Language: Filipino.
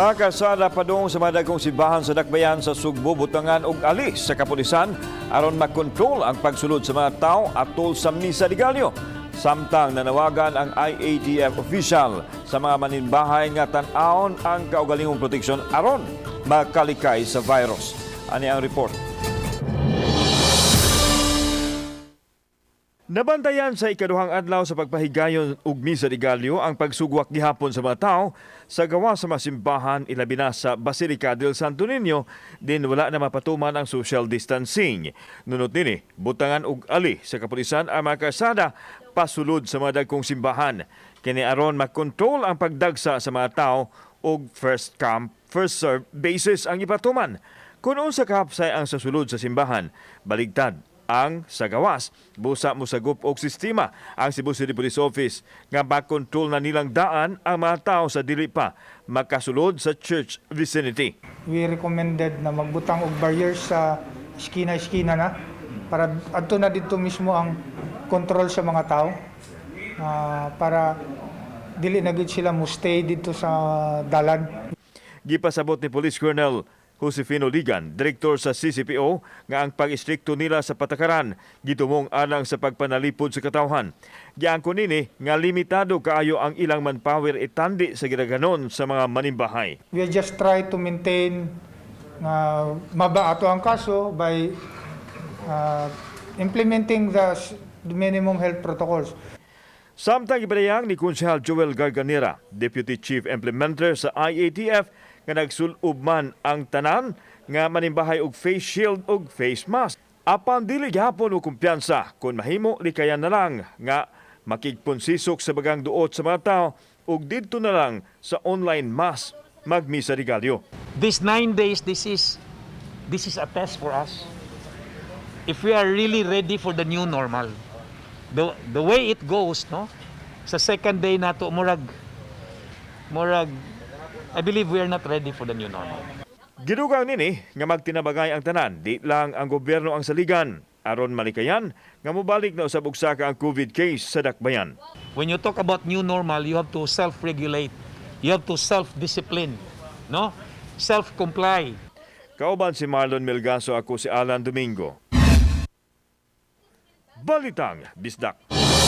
Mga kasada padung sa mga dagkong simbahan sa Dakbayan sa Sugbo, butangan og alis sa kapulisan aron makontrol ang pagsulod sa mga tao atol sa misa de Gallo. Samtang nanawagan ang IATF official sa mga maninbahay nga tan-aon ang kaugalingong proteksyon aron makalikay sa virus. Ani ang report. Nabantayan sa ikaduhang adlaw sa pagpahigayon og misa de Gallo ang pagsugwak gihapon sa mga tao sa gawa sa mga simbahan ilabi na sa Basilica del Santo Niño din wala na mapatuman ang social distancing. Nunot nini, butangan og ali sa kapulisan ang mga kasada pasulod sa mga dagkong simbahan. Kini aron makontrol ang pagdagsa sa mga tao og first come, first serve basis ang ipatuman. Kung unsa kahapsay ang sasulod sa simbahan, baligtad ang sa gawas, busa mo sagup og sistema ang Cebu City Police Office nga makontrol na nilang daan ang mga tao sa dili pa makasulod sa church vicinity. We recommended na magbutang og barriers sa eskina-eskina na para adto na dito mismo ang control sa mga tao para dili na gid sila mo stay dito sa dalan. Gipasabot ni Police Colonel Josefino Ligan, direktor sa CCPO, nga ang pag-istrikto nila sa patakaran gitumong alang sa pagpanalipod sa katawhan. Giangko nini nga limitado kaayo ang ilang manpower itandi sa gidaganon sa mga manimbahay. We just try to maintain mabaato ang kaso by implementing the minimum health protocols. Samtang ipadayang ni Konsehal Joel Garganera, Deputy Chief Implementer sa IATF, nga nagsulub man ang tanan nga manimbahay og face shield og face mask. Apan dili gihapon og kumpiyansa kung mahimo likayan na lang nga makigponsisok sa bagang duot sa mga tao ug didto na lang sa online mass magmisa de Gallo. These 9 days, this is a test for us. If we are really ready for the new normal, the way it goes, no? Sa second day nato murag I believe we are not ready for the new normal. Gidugang nini nga magtinabagay ang tanan, di lang ang gobyerno ang saligan aron malikayan nga mobalik na usab og saka ang COVID case sa Dakbayan. When you talk about new normal, you have to self-regulate. You have to self-discipline, no? Self-comply. Kauban si Marlon Melgaso, ako si Alan Domingo. Balitang Bisdak.